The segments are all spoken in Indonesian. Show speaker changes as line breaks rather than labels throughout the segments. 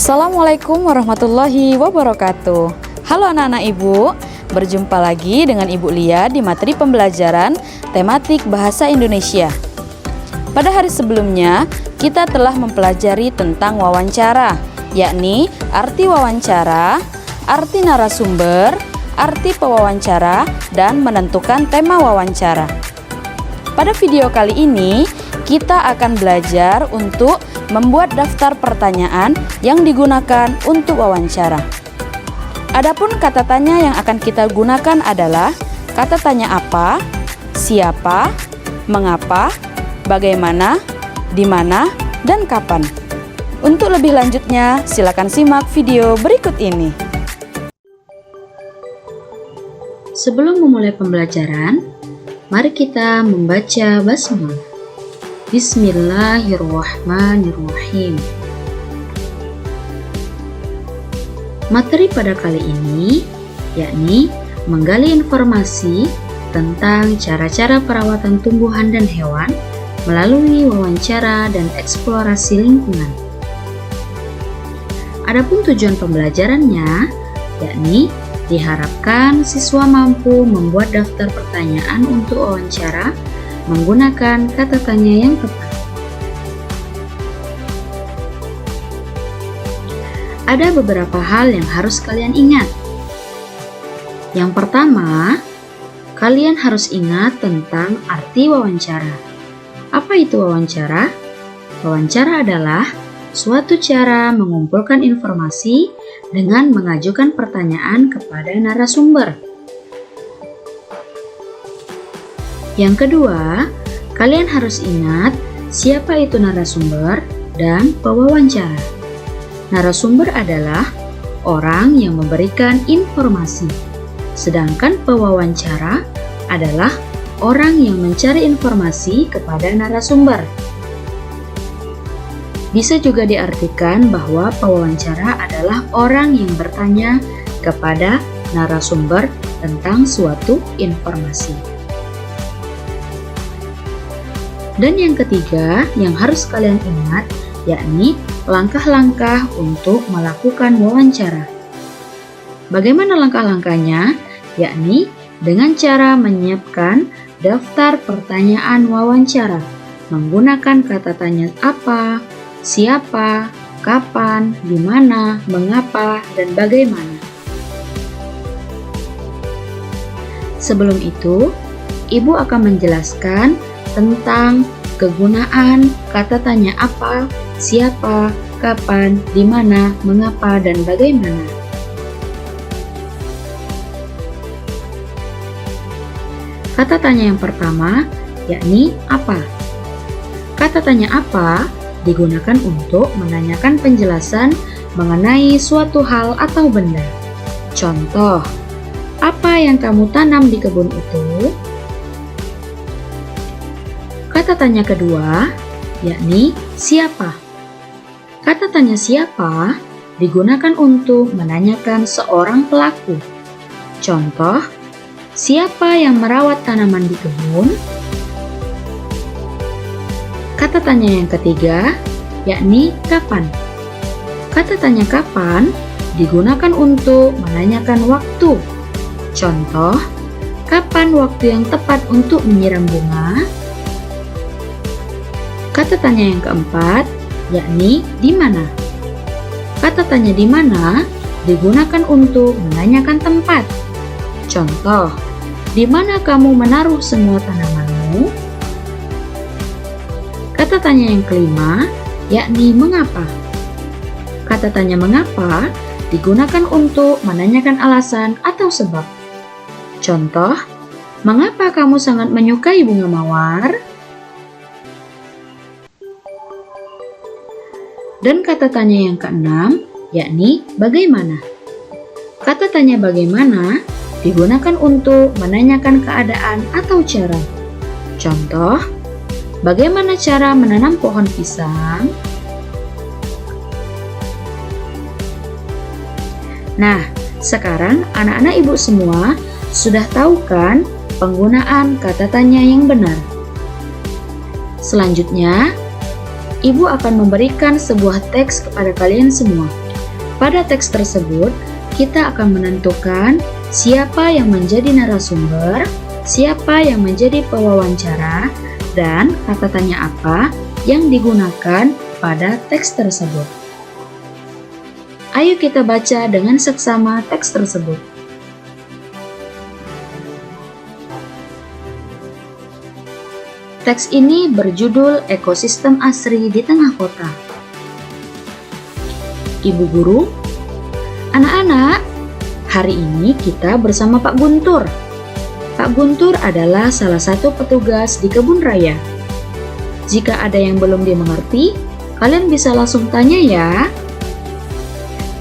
Assalamualaikum warahmatullahi wabarakatuh. Halo anak-anak Ibu, berjumpa lagi dengan Ibu Lia di materi pembelajaran tematik Bahasa Indonesia. Pada hari sebelumnya, kita telah mempelajari tentang wawancara, yakni arti wawancara, arti narasumber, arti pewawancara, dan menentukan tema wawancara. Pada video kali ini, kita akan belajar untuk membuat daftar pertanyaan yang digunakan untuk wawancara. Adapun kata tanya yang akan kita gunakan adalah kata tanya apa, siapa, mengapa, bagaimana, di mana, dan kapan. Untuk lebih lanjutnya, silakan simak video berikut ini.
Sebelum memulai pembelajaran, mari kita membaca basmalah. Bismillahirrahmanirrahim. Materi pada kali ini yakni menggali informasi tentang cara-cara perawatan tumbuhan dan hewan melalui wawancara dan eksplorasi lingkungan. Adapun tujuan pembelajarannya yakni diharapkan siswa mampu membuat daftar pertanyaan untuk wawancara menggunakan kata tanya yang tepat. Ada beberapa hal yang harus kalian ingat. Yang pertama, kalian harus ingat tentang arti wawancara. Apa itu wawancara? Wawancara adalah suatu cara mengumpulkan informasi dengan mengajukan pertanyaan kepada narasumber. Yang kedua, kalian harus ingat siapa itu narasumber dan pewawancara. Narasumber adalah orang yang memberikan informasi, sedangkan pewawancara adalah orang yang mencari informasi kepada narasumber. Bisa juga diartikan bahwa pewawancara adalah orang yang bertanya kepada narasumber tentang suatu informasi. Dan yang ketiga yang harus kalian ingat yakni langkah-langkah untuk melakukan wawancara. Bagaimana langkah-langkahnya? Yakni dengan cara menyiapkan daftar pertanyaan wawancara menggunakan kata tanya apa, siapa, kapan, di mana, mengapa, dan bagaimana. Sebelum itu, Ibu akan menjelaskan tentang kegunaan kata tanya apa, siapa, kapan, di mana, mengapa, dan bagaimana. Kata tanya yang pertama yakni apa. Kata tanya apa digunakan untuk menanyakan penjelasan mengenai suatu hal atau benda. Contoh, apa yang kamu tanam di kebun itu? Kata tanya kedua yakni siapa. Kata tanya siapa digunakan untuk menanyakan seorang pelaku. Contoh, siapa yang merawat tanaman di kebun? Kata tanya yang ketiga yakni kapan. Kata tanya kapan digunakan untuk menanyakan waktu. Contoh, kapan waktu yang tepat untuk menyiram bunga? Kata tanya yang keempat yakni di mana. Kata tanya di mana digunakan untuk menanyakan tempat. Contoh, di mana kamu menaruh semua tanamanmu? Kata tanya yang kelima yakni mengapa. Kata tanya mengapa digunakan untuk menanyakan alasan atau sebab. Contoh, mengapa kamu sangat menyukai bunga mawar? Dan kata tanya yang keenam yakni bagaimana. Kata tanya bagaimana digunakan untuk menanyakan keadaan atau cara. Contoh, bagaimana cara menanam pohon pisang? Nah, sekarang anak-anak Ibu semua sudah tahu kan penggunaan kata tanya yang benar. Selanjutnya, Ibu akan memberikan sebuah teks kepada kalian semua. Pada teks tersebut, kita akan menentukan siapa yang menjadi narasumber, siapa yang menjadi pewawancara, dan kata tanya apa yang digunakan pada teks tersebut. Ayo kita baca dengan seksama teks tersebut. Teks ini berjudul Ekosistem Asri di Tengah Kota. Ibu guru, anak-anak, hari ini kita bersama Pak Guntur. Pak Guntur adalah salah satu petugas di kebun raya. Jika ada yang belum dimengerti, kalian bisa langsung tanya ya.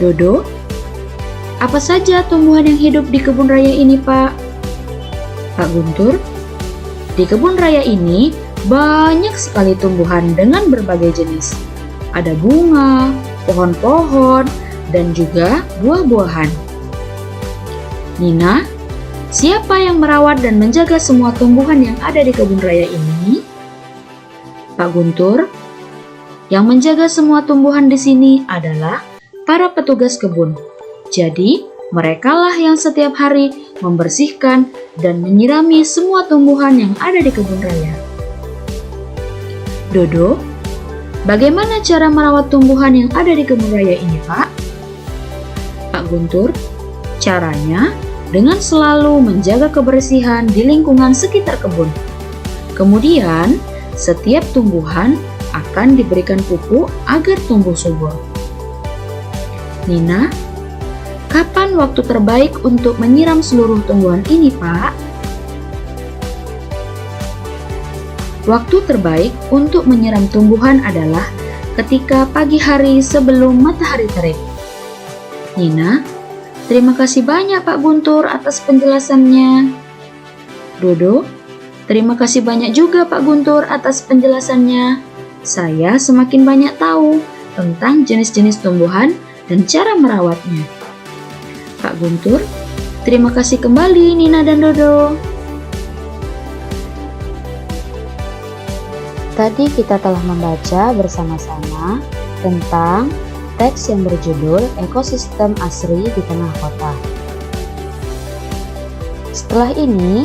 Dodo, apa saja tumbuhan yang hidup di kebun raya ini, Pak? Pak Guntur, di kebun raya ini banyak sekali tumbuhan dengan berbagai jenis. Ada bunga, pohon-pohon, dan juga buah-buahan. Nina, siapa yang merawat dan menjaga semua tumbuhan yang ada di kebun raya ini? Pak Guntur, yang menjaga semua tumbuhan di sini adalah para petugas kebun. Jadi, merekalah yang setiap hari membersihkan dan menyirami semua tumbuhan yang ada di kebun raya. Dodo, bagaimana cara merawat tumbuhan yang ada di kebun raya ini, Pak? Pak Guntur, caranya dengan selalu menjaga kebersihan di lingkungan sekitar kebun. Kemudian, setiap tumbuhan akan diberikan pupuk agar tumbuh subur. Nina, kapan waktu terbaik untuk menyiram seluruh tumbuhan ini, Pak? Waktu terbaik untuk menyiram tumbuhan adalah ketika pagi hari sebelum matahari terik. Nina, terima kasih banyak Pak Guntur atas penjelasannya. Dodo, terima kasih banyak juga Pak Guntur atas penjelasannya. Saya semakin banyak tahu tentang jenis-jenis tumbuhan dan cara merawatnya. Pak Guntur, terima kasih kembali Nina dan Dodo.
Tadi kita telah membaca bersama-sama tentang teks yang berjudul Ekosistem Asri di Tengah Kota. Setelah ini,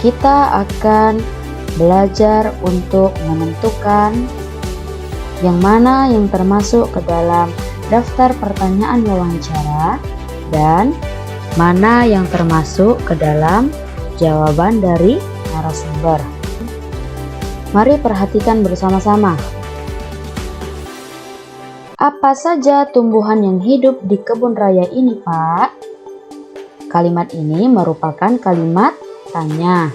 kita akan belajar untuk menentukan yang mana yang termasuk ke dalam daftar pertanyaan wawancara dan mana yang termasuk ke dalam jawaban dari narasumber. Mari perhatikan bersama-sama. Apa saja tumbuhan yang hidup di kebun raya ini, Pak? Kalimat ini merupakan kalimat tanya.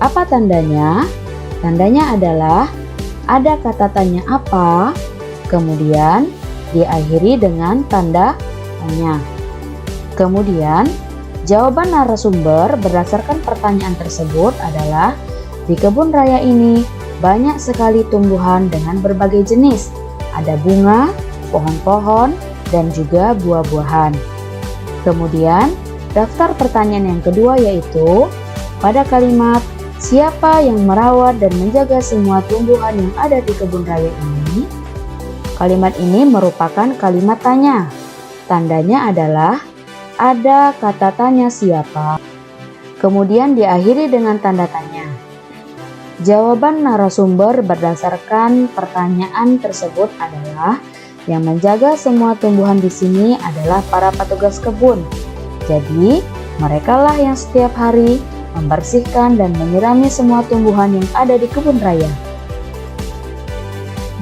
Apa tandanya? Tandanya adalah ada kata tanya apa, kemudian diakhiri dengan tanda tanya. Kemudian, jawaban narasumber berdasarkan pertanyaan tersebut adalah di kebun raya ini banyak sekali tumbuhan dengan berbagai jenis. Ada bunga, pohon-pohon, dan juga buah-buahan. Kemudian, daftar pertanyaan yang kedua yaitu pada kalimat siapa yang merawat dan menjaga semua tumbuhan yang ada di kebun raya ini? Kalimat ini merupakan kalimat tanya. Tandanya adalah ada kata tanya siapa, kemudian diakhiri dengan tanda tanya. Jawaban narasumber berdasarkan pertanyaan tersebut adalah yang menjaga semua tumbuhan di sini adalah para petugas kebun. Jadi, merekalah yang setiap hari membersihkan dan menyirami semua tumbuhan yang ada di kebun raya.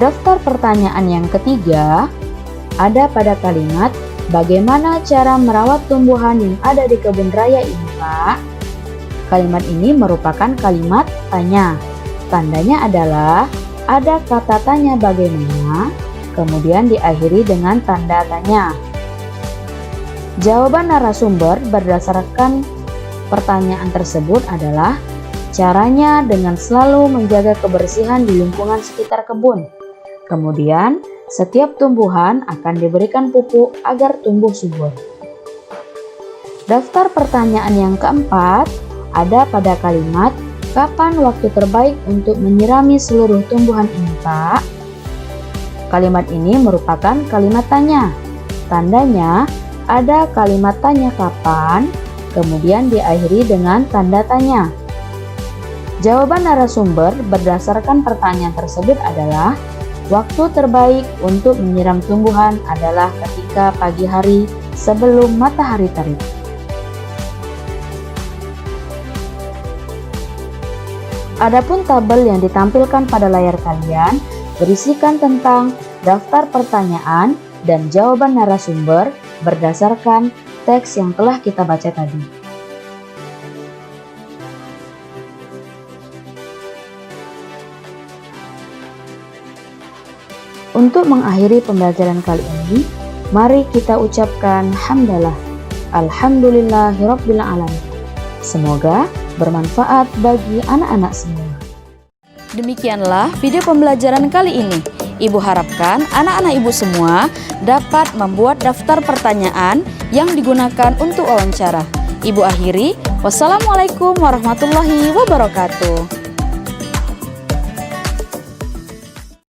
Daftar pertanyaan yang ketiga ada pada kalimat bagaimana cara merawat tumbuhan yang ada di kebun raya ini, Pak? Kalimat ini merupakan kalimat tanya. Tandanya adalah ada kata tanya bagaimana, kemudian diakhiri dengan tanda tanya. Jawaban narasumber berdasarkan pertanyaan tersebut adalah caranya dengan selalu menjaga kebersihan di lingkungan sekitar kebun. Kemudian, setiap tumbuhan akan diberikan pupuk agar tumbuh subur. Daftar pertanyaan yang keempat ada pada kalimat kapan waktu terbaik untuk menyirami seluruh tumbuhan ini, Pak? Kalimat ini merupakan kalimat tanya.
Tandanya ada kalimat tanya kapan, kemudian diakhiri dengan tanda tanya. Jawaban narasumber berdasarkan pertanyaan tersebut adalah, waktu terbaik untuk menyiram tumbuhan adalah ketika pagi hari sebelum matahari terik. Adapun tabel yang ditampilkan pada layar kalian berisikan tentang daftar pertanyaan dan jawaban narasumber berdasarkan teks yang telah kita baca tadi. Untuk mengakhiri pembelajaran kali ini, mari kita ucapkan hamdalah. Alhamdulillahirabbil alamin. Semoga bermanfaat bagi anak-anak semua.
Demikianlah video pembelajaran kali ini. Ibu harapkan anak-anak ibu semua dapat membuat daftar pertanyaan yang digunakan untuk wawancara. Ibu akhiri, wassalamualaikum warahmatullahi wabarakatuh.